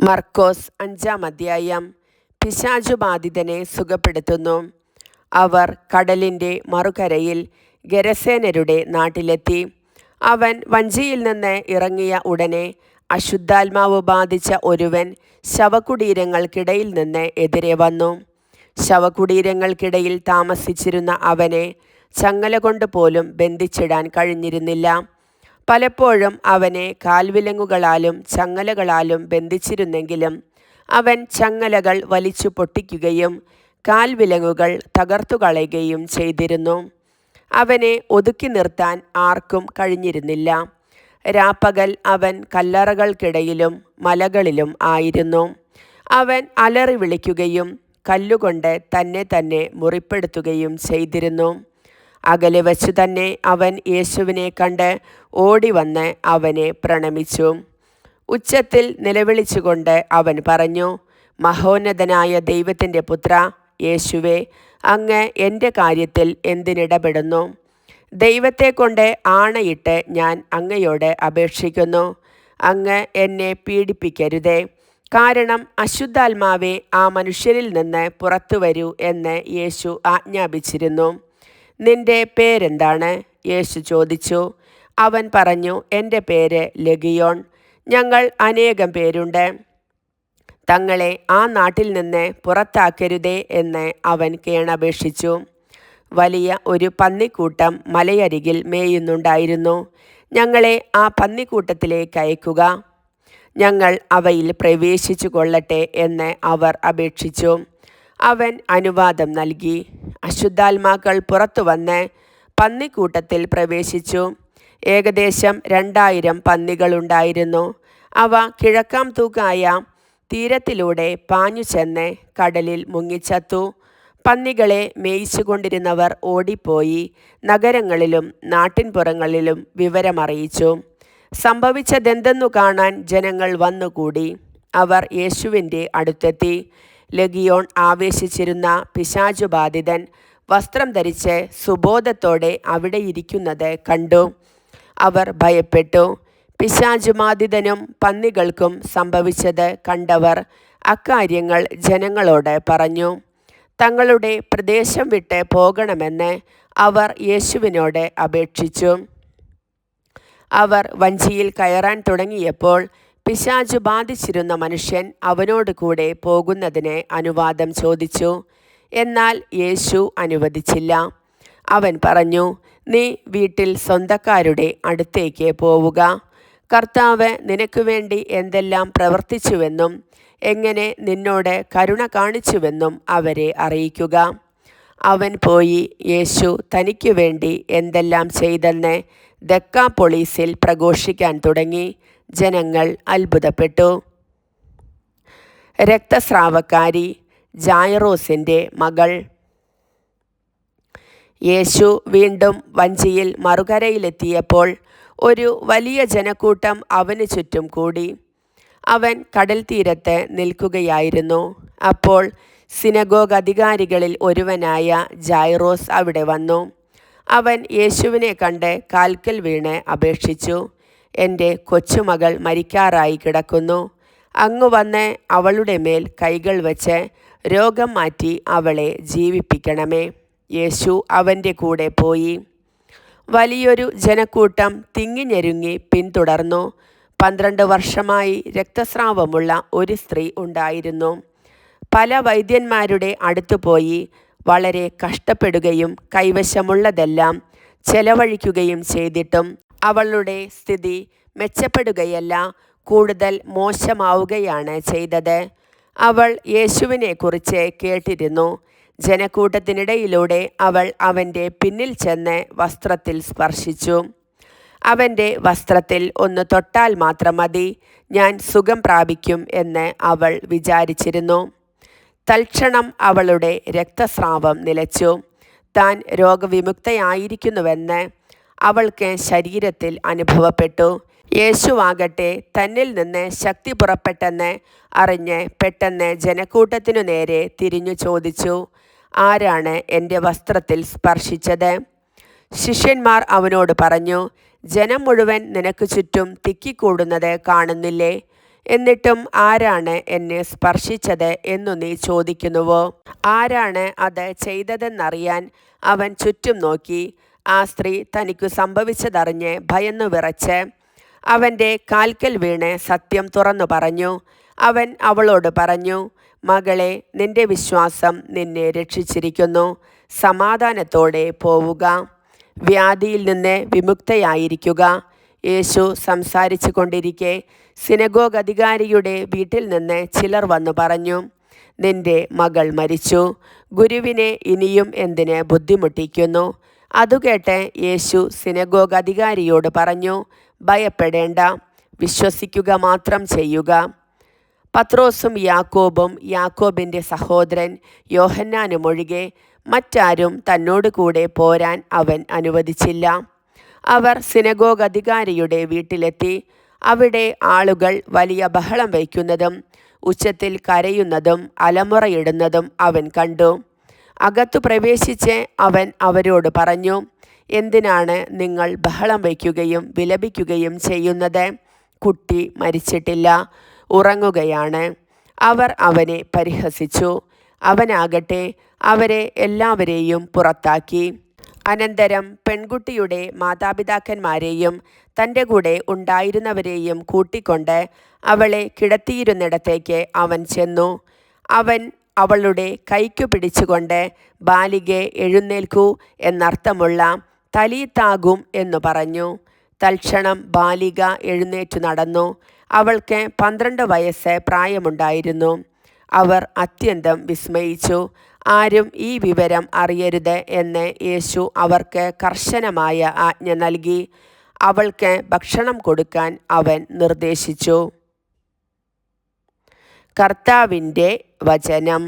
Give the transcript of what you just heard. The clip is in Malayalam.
മർക്കോസ് 5-ാം അധ്യായം. പിശാചുബാധിതനെ സുഖപ്പെടുത്തുന്നു. അവർ കടലിൻ്റെ മറുകരയിൽ ഗെരസേനരുടെ നാട്ടിലെത്തി. അവൻ വഞ്ചിയിൽ നിന്ന് ഇറങ്ങിയ ഉടനെ അശുദ്ധാത്മാവ് ബാധിച്ച ഒരുവൻ ശവകുടീരങ്ങൾക്കിടയിൽ നിന്ന് എതിരെ വന്നു. ശവകുടീരങ്ങൾക്കിടയിൽ താമസിച്ചിരുന്ന അവനെ ചങ്ങല കൊണ്ട് പോലും ബന്ധിച്ചിടാൻ കഴിഞ്ഞിരുന്നില്ല. പലപ്പോഴും അവനെ കാൽവിലങ്ങുകളാലും ചങ്ങലകളാലും ബന്ധിച്ചിരുന്നെങ്കിലും അവൻ ചങ്ങലകൾ വലിച്ചു പൊട്ടിക്കുകയും കാൽവിലങ്ങുകൾ തകർത്തുകളയുകയും ചെയ്തിരുന്നു. അവനെ ഒതുക്കി നിർത്താൻ ആർക്കും കഴിഞ്ഞിരുന്നില്ല. രാപ്പകൽ അവൻ കല്ലറകൾക്കിടയിലും മലകളിലും ആയിരുന്നു. അവൻ അലറി വിളിക്കുകയും കല്ലുകൊണ്ട് തന്നെ മുറിപ്പെടുത്തുകയും ചെയ്തിരുന്നു. അകലെ വച്ചു തന്നെ അവൻ യേശുവിനെ കണ്ട് ഓടിവന്ന് അവനെ പ്രണമിച്ചു. ഉച്ചത്തിൽ നിലവിളിച്ചുകൊണ്ട് അവൻ പറഞ്ഞു, മഹോന്നതനായ ദൈവത്തിൻ്റെ പുത്ര യേശുവേ, അങ്ങ് എൻ്റെ കാര്യത്തിൽ എന്തിനിടപെടുന്നു? ദൈവത്തെക്കൊണ്ട് ആണയിട്ട് ഞാൻ അങ്ങയോട് അപേക്ഷിക്കുന്നു, അങ്ങ് എന്നെ പീഡിപ്പിക്കരുതേ. കാരണം അശുദ്ധാത്മാവെ ആ മനുഷ്യരിൽ നിന്ന് പുറത്തു വരൂ എന്ന് യേശു ആജ്ഞാപിച്ചിരുന്നു. നിന്റെ പേരെന്താണ്? യേശു ചോദിച്ചു. അവൻ പറഞ്ഞു, എൻ്റെ പേര് ലഗിയോൺ. ഞങ്ങൾ അനേകം പേരുണ്ട്. തങ്ങളെ ആ നാട്ടിൽ നിന്ന് പുറത്താക്കരുതേ എന്ന് അവൻ കേണപേക്ഷിച്ചു. വലിയ ഒരു പന്നിക്കൂട്ടം മലയരികിൽ മേയുന്നുണ്ടായിരുന്നു. ഞങ്ങളെ ആ പന്നിക്കൂട്ടത്തിലേക്ക് അയക്കുക, ഞങ്ങൾ അവയിൽ പ്രവേശിച്ചു കൊള്ളട്ടെ എന്ന് അവർ അപേക്ഷിച്ചു. അവൻ അനുവാദം നൽകി. അശുദ്ധാത്മാക്കൾ പുറത്തു വന്ന് പന്നിക്കൂട്ടത്തിൽ പ്രവേശിച്ചു. ഏകദേശം 2000 പന്നികളുണ്ടായിരുന്നു. അവ കിഴക്കാം തൂക്കായ തീരത്തിലൂടെ പാഞ്ഞു ചെന്ന് കടലിൽ മുങ്ങിച്ചത്തു. പന്നികളെ മേയിച്ചുകൊണ്ടിരുന്നവർ ഓടിപ്പോയി നഗരങ്ങളിലും നാട്ടിൻപുറങ്ങളിലും വിവരമറിയിച്ചു. സംഭവിച്ചതെന്തെന്നു കാണാൻ ജനങ്ങൾ വന്നുകൂടി. അവർ യേശുവിൻ്റെ അടുത്തെത്തി. ലഗിയോൺ ആവേശിച്ചിരുന്ന പിശാചുബാധിതൻ വസ്ത്രം ധരിച്ച് സുബോധത്തോടെ അവിടെ ഇരിക്കുന്നത് കണ്ടു. അവർ ഭയപ്പെട്ടു. പിശാചുബാധിതനും പന്നികൾക്കും സംഭവിച്ചത് കണ്ടവർ അക്കാര്യങ്ങൾ ജനങ്ങളോട് പറഞ്ഞു. തങ്ങളുടെ പ്രദേശം വിട്ട് പോകണമെന്ന് അവർ യേശുവിനോട് അപേക്ഷിച്ചു. അവർ വഞ്ചിയിൽ കയറാൻ തുടങ്ങിയപ്പോൾ പിശാചു ബാധിച്ചിരുന്ന മനുഷ്യൻ അവനോട് കൂടെ പോകുന്നതിന് അനുവാദം ചോദിച്ചു. എന്നാൽ യേശു അനുവദിച്ചില്ല. അവൻ പറഞ്ഞു, നീ വീട്ടിൽ സ്വന്തക്കാരുടെ അടുത്തേക്ക് പോവുക. കർത്താവ് നിനക്ക് വേണ്ടി എന്തെല്ലാം പ്രവർത്തിച്ചുവെന്നും എങ്ങനെ നിന്നോട് കരുണ കാണിച്ചുവെന്നും അവരെ അറിയിക്കുക. അവൻ പോയി യേശു തനിക്കു വേണ്ടി എന്തെല്ലാം ചെയ്തെന്ന് ദെക്കാപ്പൊളീസിൽ പ്രഘോഷിക്കാൻ തുടങ്ങി. ജനങ്ങൾ അത്ഭുതപ്പെട്ടു. രക്തസ്രാവക്കാരി ജായിറോസിൻ്റെ മകൾ. യേശു വീണ്ടും വഞ്ചിയിൽ മറുകരയിലെത്തിയപ്പോൾ ഒരു വലിയ ജനക്കൂട്ടം അവന് ചുറ്റും കൂടി. അവൻ കടൽ തീരത്ത് നിൽക്കുകയായിരുന്നു. അപ്പോൾ സിനഗോഗ് അധികാരികളിൽ ഒരുവനായ ജായിറോസ് അവിടെ വന്നു. അവൻ യേശുവിനെ കണ്ട് കാൽക്കൽ വീണ് അപേക്ഷിച്ചു, എൻ്റെ കൊച്ചുമകൾ മരിക്കാറായി കിടക്കുന്നു. അങ്ങ് വന്ന് അവളുടെ മേൽ കൈകൾ വച്ച് രോഗം മാറ്റി അവളെ ജീവിപ്പിക്കണമേ. യേശു അവൻ്റെ കൂടെ പോയി. വലിയൊരു ജനക്കൂട്ടം തിങ്ങിഞ്ഞെരുങ്ങി പിന്തുടർന്നു. 12 വർഷമായി രക്തസ്രാവമുള്ള ഒരു സ്ത്രീ ഉണ്ടായിരുന്നു. പല വൈദ്യന്മാരുടെ അടുത്തു പോയി വളരെ കഷ്ടപ്പെടുകയും കൈവശമുള്ളതെല്ലാം ചെലവഴിക്കുകയും ചെയ്തിട്ടും അവളുടെ സ്ഥിതി മെച്ചപ്പെടുകയല്ല, കൂടുതൽ മോശമാവുകയാണ് ചെയ്തത്. അവൾ യേശുവിനെക്കുറിച്ച് കേട്ടിരുന്നു. ജനക്കൂട്ടത്തിനിടയിലൂടെ അവൾ അവൻ്റെ പിന്നിൽ ചെന്ന് വസ്ത്രത്തിൽ സ്പർശിച്ചു. അവൻ്റെ വസ്ത്രത്തിൽ ഒന്ന് തൊട്ടാൽ മാത്രം മതി, ഞാൻ സുഖം പ്രാപിക്കും എന്ന് അവൾ വിചാരിച്ചിരുന്നു. തൽക്ഷണം അവളുടെ രക്തസ്രാവം നിലച്ചു. താൻ രോഗവിമുക്തയായിരിക്കുന്നുവെന്ന് അവൾക്ക് ശരീരത്തിൽ അനുഭവപ്പെട്ടു. യേശുവാകട്ടെ തന്നിൽ നിന്ന് ശക്തി പുറപ്പെട്ടെന്ന് അറിഞ്ഞ് പെട്ടെന്ന് ജനക്കൂട്ടത്തിനു നേരെ തിരിഞ്ഞു ചോദിച്ചു, ആരാണ് എൻ്റെ വസ്ത്രത്തിൽ സ്പർശിച്ചത്? ശിഷ്യന്മാർ അവനോട് പറഞ്ഞു, ജനം മുഴുവൻ നിനക്ക് ചുറ്റും തിക്കിക്കൂടുന്നത് കാണുന്നില്ലേ? എന്നിട്ടും ആരാണ് എന്നെ സ്പർശിച്ചത് എന്നു നീ ചോദിക്കുന്നുവോ? ആരാണ് അത് ചെയ്തതെന്നറിയാൻ അവൻ ചുറ്റും നോക്കി. ആ സ്ത്രീ തനിക്കു സംഭവിച്ചതറിഞ്ഞ് ഭയന്നു വിറച്ച് അവൻ്റെ കാൽക്കൽ വീണ് സത്യം തുറന്നു പറഞ്ഞു. അവൻ അവളോട് പറഞ്ഞു, മകളെ, നിന്റെ വിശ്വാസം നിന്നെ രക്ഷിച്ചിരിക്കുന്നു. സമാധാനത്തോടെ പോവുക. വ്യാധിയിൽ നിന്ന് വിമുക്തയായിരിക്കുക. യേശു സംസാരിച്ചു കൊണ്ടിരിക്കെ സിനഗോഗ് അധികാരിയുടെ വീട്ടിൽ നിന്ന് ചിലർ വന്നു പറഞ്ഞു, നിന്റെ മകൾ മരിച്ചു. ഗുരുവിനെ ഇനിയും എന്തിന് ബുദ്ധിമുട്ടിക്കുന്നു? അതുകേട്ട് യേശു സിനഗോഗ് അധികാരിയോട് പറഞ്ഞു, ഭയപ്പെടേണ്ട, വിശ്വസിക്കുക മാത്രം ചെയ്യുക. പത്രോസും യാക്കോബും യാക്കോബിൻ്റെ സഹോദരൻ യോഹന്നാനും ഒഴികെ മറ്റാരും തന്നോട് കൂടെ പോരാൻ അവൻ അനുവദിച്ചില്ല. അവർ സിനഗോഗ് അധികാരിയുടെ വീട്ടിലെത്തി. അവിടെ ആളുകൾ വലിയ ബഹളം വയ്ക്കുന്നതും ഉച്ചത്തിൽ കരയുന്നതും അലമുറയിടുന്നതും അവൻ കണ്ടു. അകത്തു പ്രവേശിച്ച് അവൻ അവരോട് പറഞ്ഞു, എന്തിനാണ് നിങ്ങൾ ബഹളം വയ്ക്കുകയും വിലപിക്കുകയും ചെയ്യുന്നത്? കുട്ടി മരിച്ചിട്ടില്ല, ഉറങ്ങുകയാണ്. അവർ അവനെ പരിഹസിച്ചു. അവനാകട്ടെ അവരെ എല്ലാവരെയും പുറത്താക്കി. അനന്തരം പെൺകുട്ടിയുടെ മാതാപിതാക്കന്മാരെയും തൻ്റെ കൂടെ ഉണ്ടായിരുന്നവരെയും കൂട്ടിക്കൊണ്ട് അവളെ കിടത്തിയിരുന്നിടത്തേക്ക് അവൻ ചെന്നു. അവൻ അവളുടെ കൈക്കു പിടിച്ചുകൊണ്ട്, ബാലികെ, എഴുന്നേൽക്കൂ എന്നർത്ഥമുള്ള തലീത്താകും എന്നു പറഞ്ഞു. തൽക്ഷണം ബാലിക എഴുന്നേറ്റു നടന്നു. അവൾക്ക് 12 വയസ്സ് പ്രായമുണ്ടായിരുന്നു. അവർ അത്യന്തം വിസ്മയിച്ചു. ആരും ഈ വിവരം അറിയരുത് എന്ന് യേശു അവർക്ക് കർശനമായ ആജ്ഞ നൽകി. അവൾക്ക് ഭക്ഷണം കൊടുക്കാൻ അവൻ നിർദ്ദേശിച്ചു. കർത്താവിൻ്റെ വചനം.